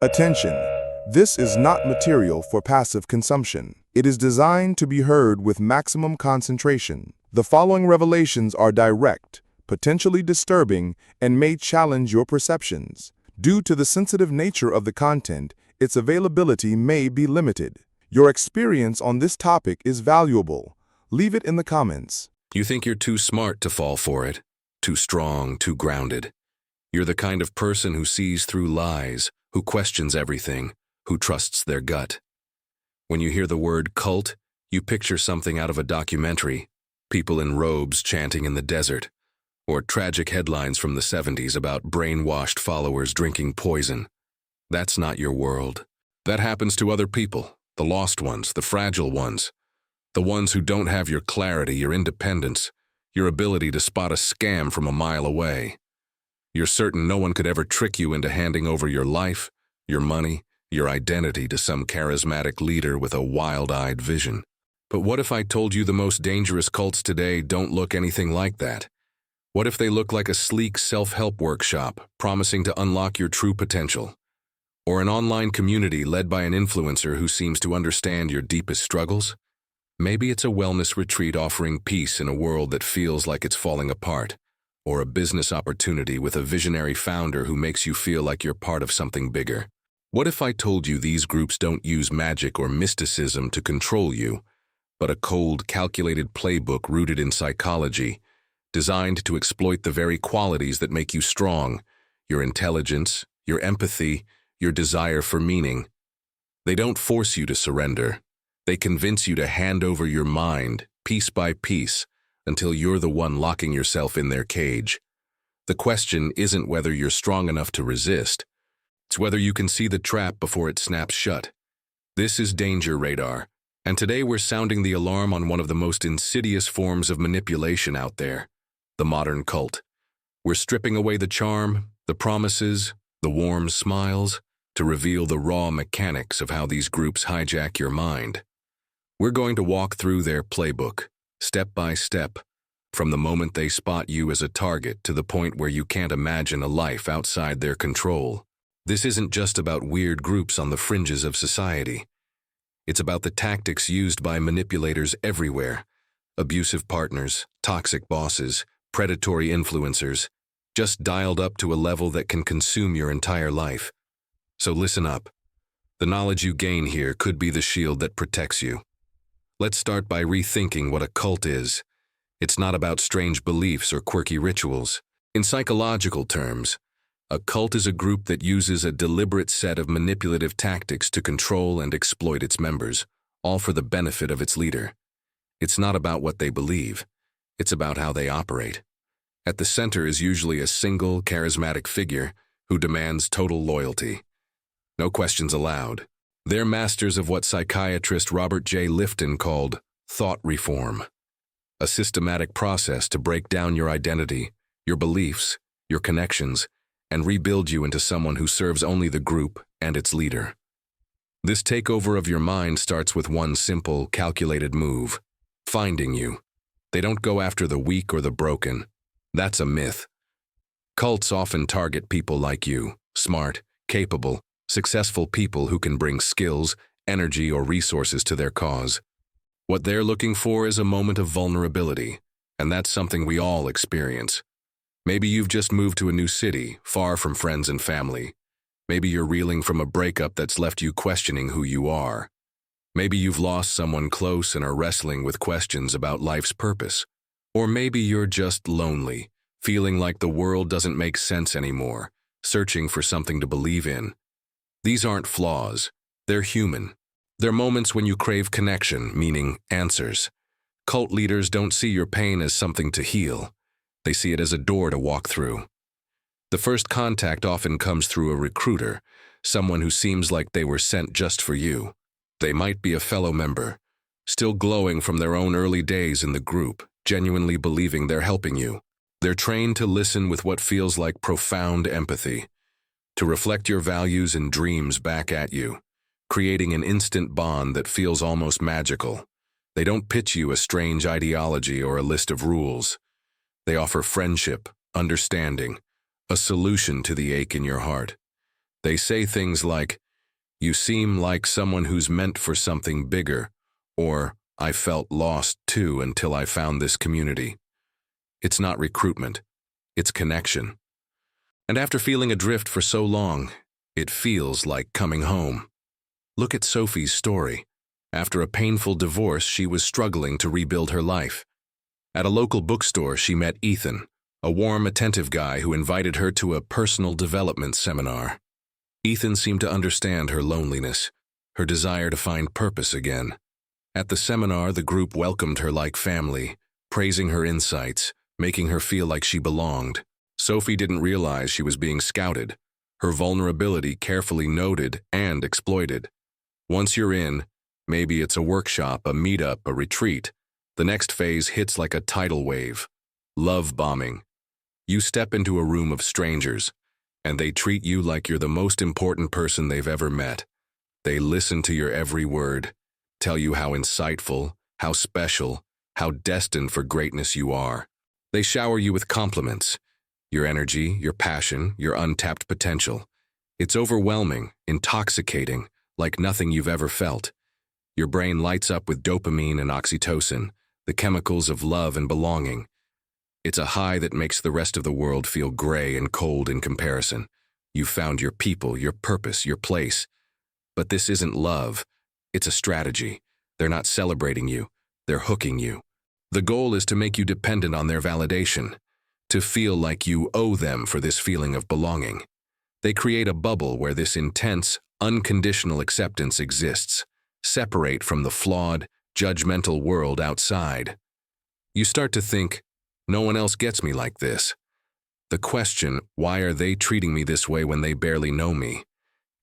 Attention! This is not material for passive consumption. It is designed to be heard with maximum concentration. The following revelations are direct, potentially disturbing, and may challenge your perceptions. Due to the sensitive nature of the content, its availability may be limited. Your experience on this topic is valuable. Leave it in the comments. You think you're too smart to fall for it, too strong, too grounded. You're the kind of person who sees through lies, who questions everything, who trusts their gut. When you hear the word cult, you picture something out of a documentary, people in robes chanting in the desert, or tragic headlines from the 70s about brainwashed followers drinking poison. That's not your world. That happens to other people, the lost ones, the fragile ones, the ones who don't have your clarity, your independence, your ability to spot a scam from a mile away. You're certain no one could ever trick you into handing over your life, your money, your identity to some charismatic leader with a wild-eyed vision. But what if I told you the most dangerous cults today don't look anything like that? What if they look like a sleek self-help workshop promising to unlock your true potential? Or an online community led by an influencer who seems to understand your deepest struggles? Maybe it's a wellness retreat offering peace in a world that feels like it's falling apart, or a business opportunity with a visionary founder who makes you feel like you're part of something bigger. What if I told you these groups don't use magic or mysticism to control you, but a cold, calculated playbook rooted in psychology, designed to exploit the very qualities that make you strong, your intelligence, your empathy, your desire for meaning? They don't force you to surrender. They convince you to hand over your mind, piece by piece, until you're the one locking yourself in their cage. The question isn't whether you're strong enough to resist. It's whether you can see the trap before it snaps shut. This is Danger Radar, and today we're sounding the alarm on one of the most insidious forms of manipulation out there, the modern cult. We're stripping away the charm, the promises, the warm smiles, to reveal the raw mechanics of how these groups hijack your mind. We're going to walk through their playbook, step by step, from the moment they spot you as a target to the point where you can't imagine a life outside their control. This isn't just about weird groups on the fringes of society. It's about the tactics used by manipulators everywhere: abusive partners, toxic bosses, predatory influencers, just dialed up to a level that can consume your entire life. So listen up. The knowledge you gain here could be the shield that protects you. Let's start by rethinking what a cult is. It's not about strange beliefs or quirky rituals. In psychological terms, a cult is a group that uses a deliberate set of manipulative tactics to control and exploit its members, all for the benefit of its leader. It's not about what they believe. It's about how they operate. At the center is usually a single, charismatic figure who demands total loyalty. No questions allowed. They're masters of what psychiatrist Robert J. Lifton called thought reform, a systematic process to break down your identity, your beliefs, your connections, and rebuild you into someone who serves only the group and its leader. This takeover of your mind starts with one simple, calculated move: finding you. They don't go after the weak or the broken. That's a myth. Cults often target people like you, smart, capable, successful people who can bring skills, energy, or resources to their cause. What they're looking for is a moment of vulnerability, and that's something we all experience. Maybe you've just moved to a new city, far from friends and family. Maybe you're reeling from a breakup that's left you questioning who you are. Maybe you've lost someone close and are wrestling with questions about life's purpose. Or maybe you're just lonely, feeling like the world doesn't make sense anymore, searching for something to believe in. These aren't flaws. They're human. They're moments when you crave connection, meaning answers. Cult leaders don't see your pain as something to heal. They see it as a door to walk through. The first contact often comes through a recruiter, someone who seems like they were sent just for you. They might be a fellow member, still glowing from their own early days in the group, genuinely believing they're helping you. They're trained to listen with what feels like profound empathy, to reflect your values and dreams back at you, creating an instant bond that feels almost magical. They don't pitch you a strange ideology or a list of rules. They offer friendship, understanding, a solution to the ache in your heart. They say things like, "You seem like someone who's meant for something bigger," or "I felt lost too until I found this community." It's not recruitment, it's connection. And after feeling adrift for so long, it feels like coming home. Look at Sophie's story. After a painful divorce, she was struggling to rebuild her life. At a local bookstore, she met Ethan, a warm, attentive guy who invited her to a personal development seminar. Ethan seemed to understand her loneliness, her desire to find purpose again. At the seminar, the group welcomed her like family, praising her insights, making her feel like she belonged. Sophie didn't realize she was being scouted, her vulnerability carefully noted and exploited. Once you're in, maybe it's a workshop, a meetup, a retreat, the next phase hits like a tidal wave. Love bombing. You step into a room of strangers, and they treat you like you're the most important person they've ever met. They listen to your every word, tell you how insightful, how special, how destined for greatness you are. They shower you with compliments, your energy, your passion, your untapped potential. It's overwhelming, intoxicating, like nothing you've ever felt. Your brain lights up with dopamine and oxytocin, the chemicals of love and belonging. It's a high that makes the rest of the world feel gray and cold in comparison. You've found your people, your purpose, your place. But this isn't love. It's a strategy. They're not celebrating you. They're hooking you. The goal is to make you dependent on their validation, to feel like you owe them for this feeling of belonging. They create a bubble where this intense, unconditional acceptance exists, separate from the flawed, judgmental world outside. You start to think, no one else gets me like this. The question, why are they treating me this way when they barely know me,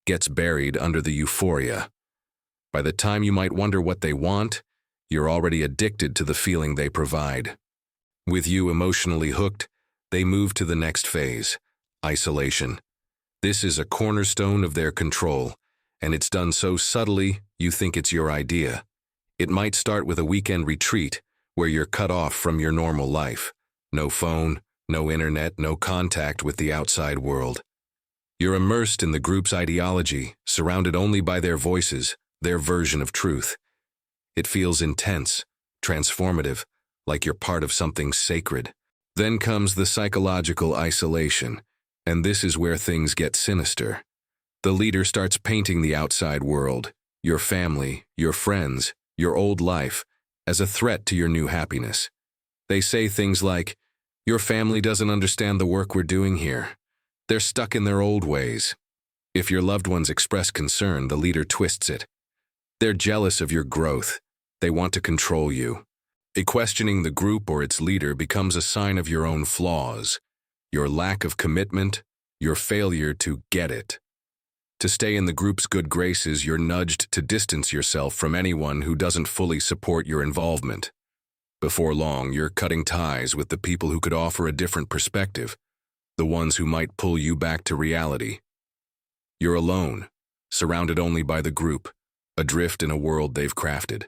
gets buried under the euphoria. By the time you might wonder what they want, you're already addicted to the feeling they provide. With you emotionally hooked, they move to the next phase, isolation. This is a cornerstone of their control, and it's done so subtly you think it's your idea. It might start with a weekend retreat where you're cut off from your normal life. No phone, no internet, no contact with the outside world. You're immersed in the group's ideology, surrounded only by their voices, their version of truth. It feels intense, transformative, like you're part of something sacred. Then comes the psychological isolation, and this is where things get sinister. The leader starts painting the outside world, your family, your friends, your old life, as a threat to your new happiness. They say things like, "Your family doesn't understand the work we're doing here. They're stuck in their old ways." If your loved ones express concern, the leader twists it. They're jealous of your growth. They want to control you. Questioning the group or its leader becomes a sign of your own flaws, your lack of commitment, your failure to get it. To stay in the group's good graces, you're nudged to distance yourself from anyone who doesn't fully support your involvement. Before long, you're cutting ties with the people who could offer a different perspective, the ones who might pull you back to reality. You're alone, surrounded only by the group, adrift in a world they've crafted.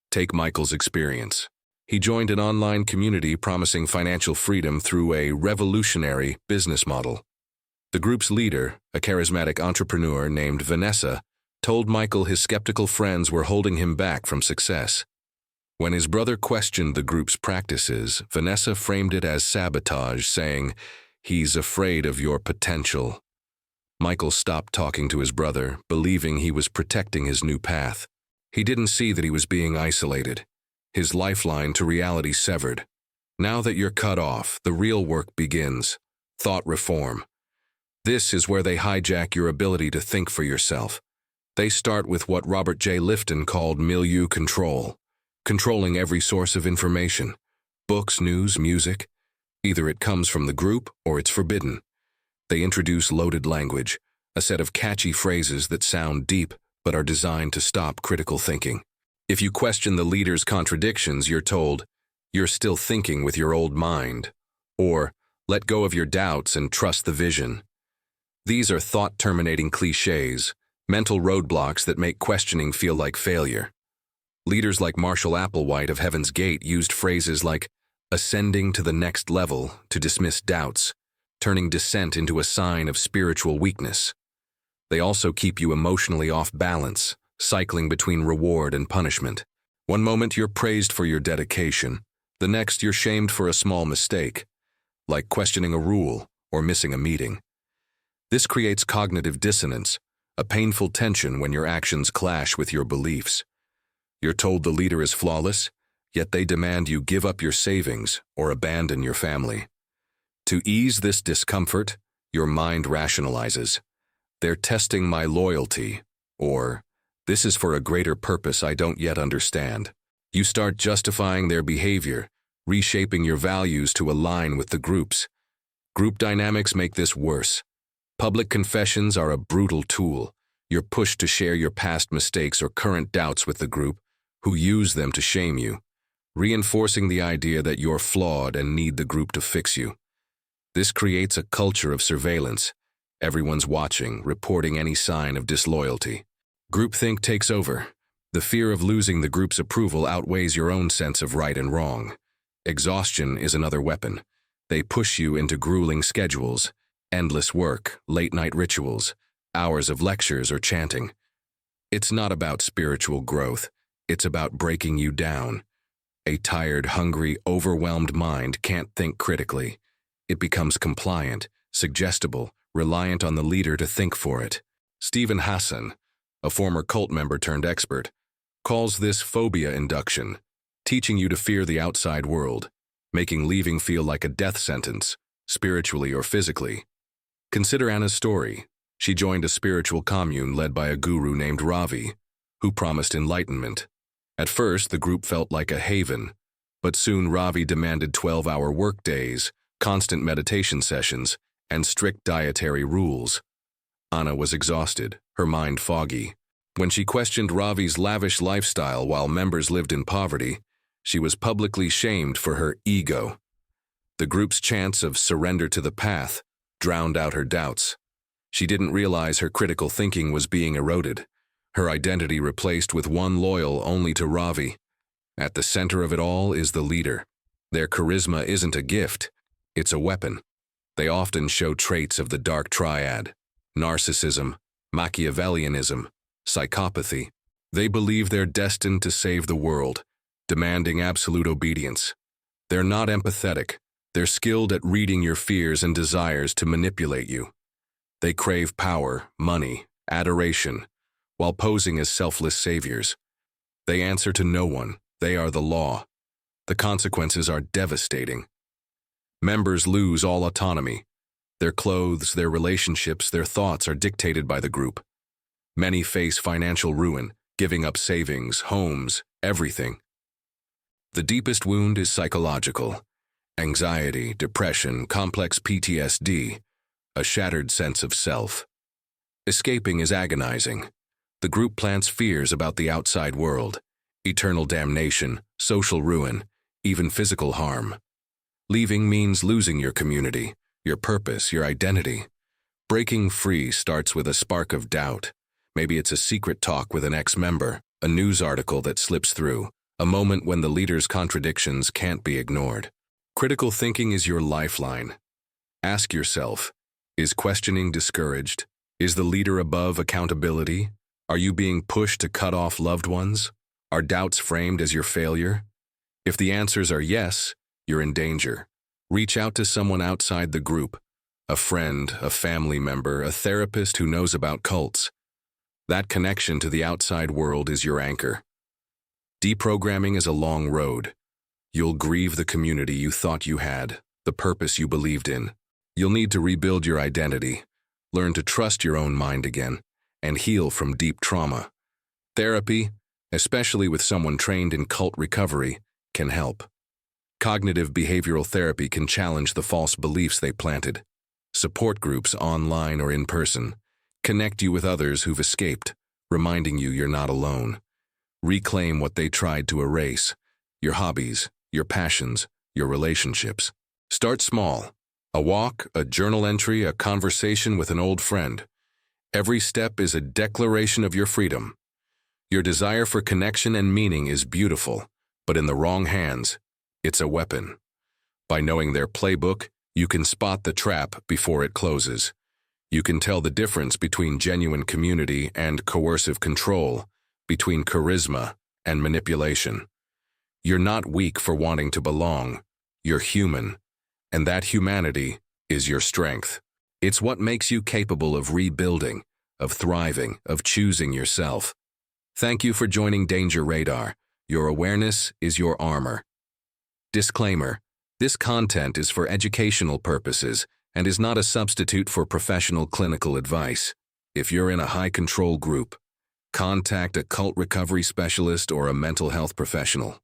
Take Michael's experience. He joined an online community promising financial freedom through a revolutionary business model. The group's leader, a charismatic entrepreneur named Vanessa, told Michael his skeptical friends were holding him back from success. When his brother questioned the group's practices, Vanessa framed it as sabotage, saying, "He's afraid of your potential." Michael stopped talking to his brother, believing he was protecting his new path. He didn't see that he was being isolated, his lifeline to reality severed. Now that you're cut off, the real work begins, thought reform. This is where they hijack your ability to think for yourself. They start with what Robert J. Lifton called milieu control, controlling every source of information, books, news, music. Either it comes from the group or it's forbidden. They introduce loaded language, a set of catchy phrases that sound deep but are designed to stop critical thinking. If you question the leader's contradictions, you're told, "You're still thinking with your old mind," or "Let go of your doubts and trust the vision." These are thought-terminating cliches, mental roadblocks that make questioning feel like failure. Leaders like Marshall Applewhite of Heaven's Gate used phrases like ascending to the next level to dismiss doubts, turning dissent into a sign of spiritual weakness. They also keep you emotionally off balance, cycling between reward and punishment. One moment you're praised for your dedication, the next you're shamed for a small mistake, like questioning a rule or missing a meeting. This creates cognitive dissonance, a painful tension when your actions clash with your beliefs. You're told the leader is flawless, yet they demand you give up your savings or abandon your family. To ease this discomfort, your mind rationalizes. They're testing my loyalty, or this is for a greater purpose I don't yet understand. You start justifying their behavior, reshaping your values to align with the group's. Group dynamics make this worse. Public confessions are a brutal tool. You're pushed to share your past mistakes or current doubts with the group, who use them to shame you, reinforcing the idea that you're flawed and need the group to fix you. This creates a culture of surveillance. Everyone's watching, reporting any sign of disloyalty. Groupthink takes over. The fear of losing the group's approval outweighs your own sense of right and wrong. Exhaustion is another weapon. They push you into grueling schedules, endless work, late-night rituals, hours of lectures or chanting. It's not about spiritual growth. It's about breaking you down. A tired, hungry, overwhelmed mind can't think critically. It becomes compliant, suggestible, reliant on the leader to think for it. Stephen Hassan, a former cult member turned expert, calls this phobia induction, teaching you to fear the outside world, making leaving feel like a death sentence, spiritually or physically. Consider Anna's story. She joined a spiritual commune led by a guru named Ravi, who promised enlightenment. At first, the group felt like a haven, but soon Ravi demanded 12-hour workdays, constant meditation sessions, and strict dietary rules. Anna was exhausted, her mind foggy. When she questioned Ravi's lavish lifestyle while members lived in poverty, she was publicly shamed for her ego. The group's chants of surrender to the path drowned out her doubts. She didn't realize her critical thinking was being eroded, her identity replaced with one loyal only to Ravi. At the center of it all is the leader. Their charisma isn't a gift, it's a weapon. They often show traits of the dark triad: narcissism, Machiavellianism, psychopathy. They believe they're destined to save the world, demanding absolute obedience. They're not empathetic. They're skilled at reading your fears and desires to manipulate you. They crave power, money, adoration, while posing as selfless saviors. They answer to no one. They are the law. The consequences are devastating. Members lose all autonomy. Their clothes, their relationships, their thoughts are dictated by the group. Many face financial ruin, giving up savings, homes, everything. The deepest wound is psychological. Anxiety, depression, complex PTSD, a shattered sense of self. Escaping is agonizing. The group plants fears about the outside world, eternal damnation, social ruin, even physical harm. Leaving means losing your community, your purpose, your identity. Breaking free starts with a spark of doubt. Maybe it's a secret talk with an ex-member, a news article that slips through, a moment when the leader's contradictions can't be ignored. Critical thinking is your lifeline. Ask yourself, is questioning discouraged? Is the leader above accountability? Are you being pushed to cut off loved ones? Are doubts framed as your failure? If the answers are yes, you're in danger. Reach out to someone outside the group, a friend, a family member, a therapist who knows about cults. That connection to the outside world is your anchor. Deprogramming is a long road. You'll grieve the community you thought you had, the purpose you believed in. You'll need to rebuild your identity, learn to trust your own mind again, and heal from deep trauma. Therapy, especially with someone trained in cult recovery, can help. Cognitive behavioral therapy can challenge the false beliefs they planted. Support groups, online or in person, connect you with others who've escaped, reminding you you're not alone. Reclaim what they tried to erase: your hobbies, your passions, your relationships. Start small. A walk, a journal entry, a conversation with an old friend. Every step is a declaration of your freedom. Your desire for connection and meaning is beautiful, but in the wrong hands, it's a weapon. By knowing their playbook, you can spot the trap before it closes. You can tell the difference between genuine community and coercive control, between charisma and manipulation. You're not weak for wanting to belong. You're human, and that humanity is your strength. It's what makes you capable of rebuilding, of thriving, of choosing yourself. Thank you for joining Danger Radar. Your awareness is your armor. Disclaimer: this content is for educational purposes and is not a substitute for professional clinical advice. If you're in a high-control group, contact a cult recovery specialist or a mental health professional.